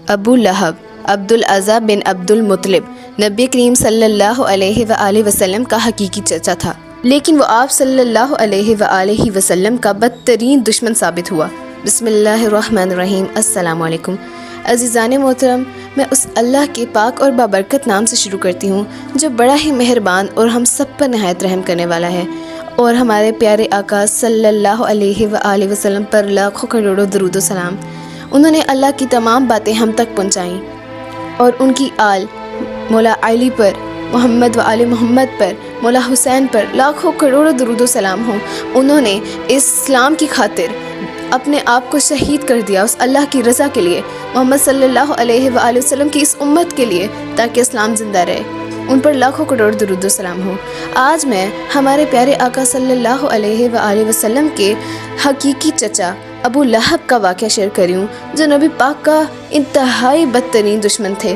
ابو لہب عبدالعزیٰ بن عبدالمطلب نبی کریم صلی اللہ علیہ وآلہ وسلم کا حقیقی چچا تھا، لیکن وہ آپ صلی اللہ علیہ وآلہ وسلم کا بدترین دشمن ثابت ہوا۔ بسم اللہ الرحمن الرحیم۔ السلام علیکم عزیزان محترم، میں اس اللہ کے پاک اور بابرکت نام سے شروع کرتی ہوں جو بڑا ہی مہربان اور ہم سب پر نہایت رحم کرنے والا ہے، اور ہمارے پیارے آقا صلی اللہ علیہ وآلہ وسلم پر لاکھوں کروڑوں درود و سلام۔ انہوں نے اللہ کی تمام باتیں ہم تک پہنچائیں، اور ان کی آل مولا علی پر، محمد و آل محمد پر، مولا حسین پر لاکھوں کروڑوں درود و سلام ہوں۔ انہوں نے اسلام کی خاطر اپنے آپ کو شہید کر دیا، اس اللہ کی رضا کے لیے، محمد صلی اللہ علیہ وآلہ وسلم کی اس امت کے لیے، تاکہ اسلام زندہ رہے۔ ان پر لاکھوں کروڑ درود و سلام ہوں۔ آج میں ہمارے پیارے آقا صلی اللہ علیہ وآلہ وسلم کے حقیقی چچا ابو لہب کا واقعہ شیئر کری ہوں، جو نبی پاک کا انتہائی بدترین دشمن تھے۔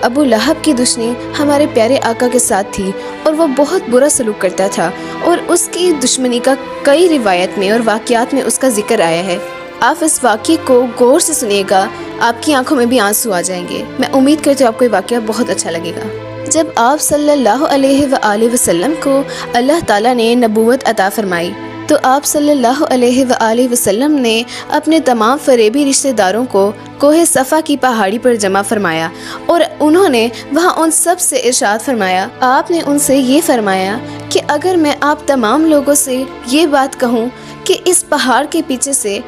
ابو لہب کی دشمنی ہمارے پیارے آقا کے ساتھ تھی، اور وہ بہت برا سلوک کرتا تھا، اور اس کی دشمنی کا کئی روایت میں اور واقعات میں اس کا ذکر آیا ہے۔ آپ اس واقعے کو غور سے سنیے گا، آپ کی آنکھوں میں بھی آنسو آ جائیں گے۔ میں امید کرتی ہوں آپ کو یہ واقعہ بہت اچھا لگے گا۔ جب آپ صلی اللہ علیہ وآلہ وسلم کو اللہ تعالیٰ نے نبوت عطا فرمائی، تو آپ صلی اللہ علیہ وآلہ وسلم نے اپنے تمام فریبی رشتہ داروں کو کوہ صفا کی پہاڑی پر جمع فرمایا، اور انہوں نے وہاں ان سب سے ارشاد فرمایا۔ آپ نے ان سے یہ فرمایا کہ اگر میں آپ تمام لوگوں سے یہ بات کہوں کہ اس پہاڑ کے پیچھے سے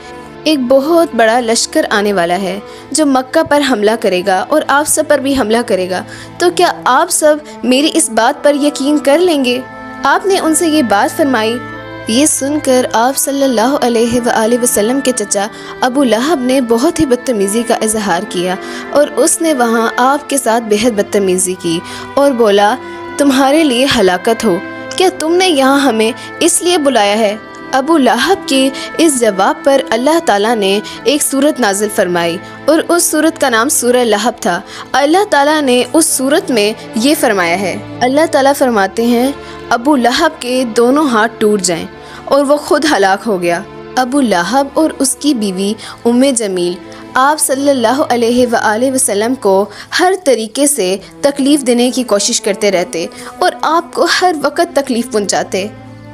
ایک بہت بڑا لشکر آنے والا ہے جو مکہ پر حملہ کرے گا اور آپ سب پر بھی حملہ کرے گا، تو کیا آپ سب میری اس بات پر یقین کر لیں گے؟ آپ نے ان سے یہ بات فرمائی۔ یہ سن کر آپ صلی اللہ علیہ وآلہ وسلم کے چچا ابو لہب نے بہت ہی بدتمیزی کا اظہار کیا، اور اس نے وہاں آپ کے ساتھ بہت بدتمیزی کی اور بولا، تمہارے لیے ہلاکت ہو، کیا تم نے یہاں ہمیں اس لیے بلایا ہے؟ ابو لہب کے اس جواب پر اللہ تعالیٰ نے ایک سورت نازل فرمائی، اور اس سورت کا نام سورہ لہب تھا۔ اللہ تعالیٰ نے اس سورت میں یہ فرمایا ہے، اللہ تعالیٰ فرماتے ہیں، ابو لہب کے دونوں ہاتھ ٹوٹ جائیں، اور وہ خود ہلاک ہو گیا۔ ابو لہب اور اس کی بیوی ام جمیل آپ صلی اللہ علیہ وآلہ وسلم کو ہر طریقے سے تکلیف دینے کی کوشش کرتے رہتے، اور آپ کو ہر وقت تکلیف پہنچاتے۔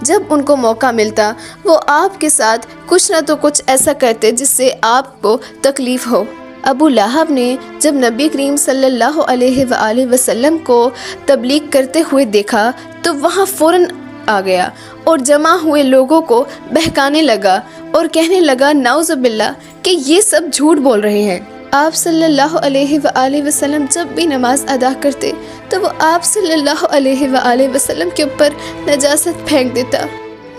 جب ان کو موقع ملتا وہ آپ کے ساتھ کچھ نہ تو کچھ ایسا کرتے جس سے آپ کو تکلیف ہو۔ ابو لہب نے جب نبی کریم صلی اللہ علیہ وآلہ وسلم کو تبلیغ کرتے ہوئے دیکھا تو وہاں فوراً آ گیا اور جمع ہوئے لوگوں کو بہکانے لگا اور کہنے لگا، نعوذ باللہ، کہ یہ سب جھوٹ بول رہے ہیں۔ آپ صلی اللہ علیہ وآلہ وسلم جب بھی نماز ادا کرتے تو وہ آپ صلی اللہ علیہ وآلہ وسلم کے اوپر نجاست پھینک دیتا۔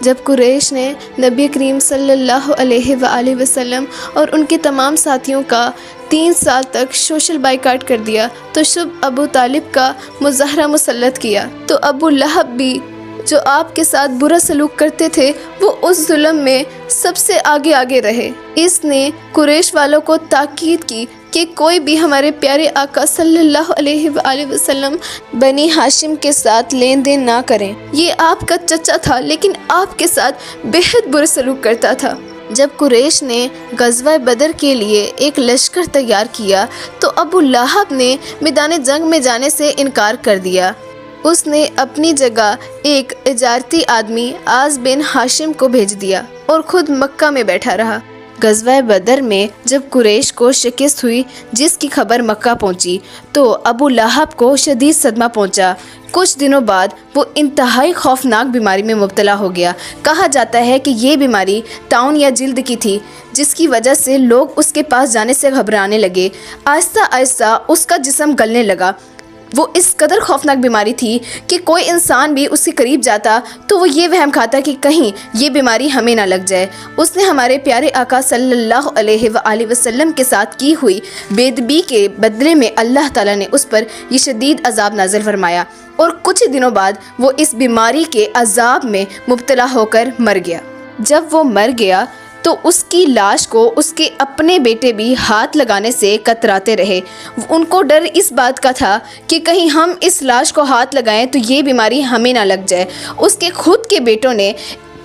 جب قریش نے نبی کریم صلی اللہ علیہ وآلہ وسلم اور ان کے تمام ساتھیوں کا 3 سال تک سوشل بائیکاٹ کر دیا، تو شب ابو طالب کا مظاہرہ مسلط کیا، تو ابو لہب بھی جو آپ کے ساتھ برا سلوک کرتے تھے وہ اس ظلم میں سب سے آگے رہے۔ اس نے قریش والوں کو تاکید کی کہ کوئی بھی ہمارے پیارے آقا صلی اللہ علیہ وآلہ وسلم بنی ہاشم کے ساتھ لین دین نہ کریں۔ یہ آپ کا چچا تھا، لیکن آپ کے ساتھ بہت برا سلوک کرتا تھا۔ جب قریش نے غزوہ بدر کے لیے ایک لشکر تیار کیا تو ابو لہب نے میدان جنگ میں جانے سے انکار کر دیا۔ اس نے اپنی جگہ ایک اجارتی آدمی عاص بن ہاشم کو بھیج دیا اور خود مکہ میں بیٹھا رہا۔ غزوہ بدر میں جب قریش کو شکست ہوئی، جس کی خبر مکہ پہنچی، تو ابو لہب کو شدید صدمہ پہنچا۔ کچھ دنوں بعد وہ انتہائی خوفناک بیماری میں مبتلا ہو گیا۔ کہا جاتا ہے کہ یہ بیماری طاعون یا جلد کی تھی، جس کی وجہ سے لوگ اس کے پاس جانے سے گھبرانے لگے۔ آہستہ آہستہ اس کا جسم گلنے لگا۔ وہ اس قدر خوفناک بیماری تھی کہ کوئی انسان بھی اس کے قریب جاتا تو وہ یہ وہم کھاتا کہ کہیں یہ بیماری ہمیں نہ لگ جائے۔ اس نے ہمارے پیارے آقا صلی اللہ علیہ وآلہ وسلم کے ساتھ کی ہوئی بے ادبی کے بدلے میں اللہ تعالیٰ نے اس پر یہ شدید عذاب نازل فرمایا، اور کچھ دنوں بعد وہ اس بیماری کے عذاب میں مبتلا ہو کر مر گیا۔ جب وہ مر گیا تو اس کی لاش کو اس کے اپنے بیٹے بھی ہاتھ لگانے سے کتراتے رہے۔ ان کو ڈر اس بات کا تھا کہ کہیں ہم اس لاش کو ہاتھ لگائیں تو یہ بیماری ہمیں نہ لگ جائے۔ اس کے خود کے بیٹوں نے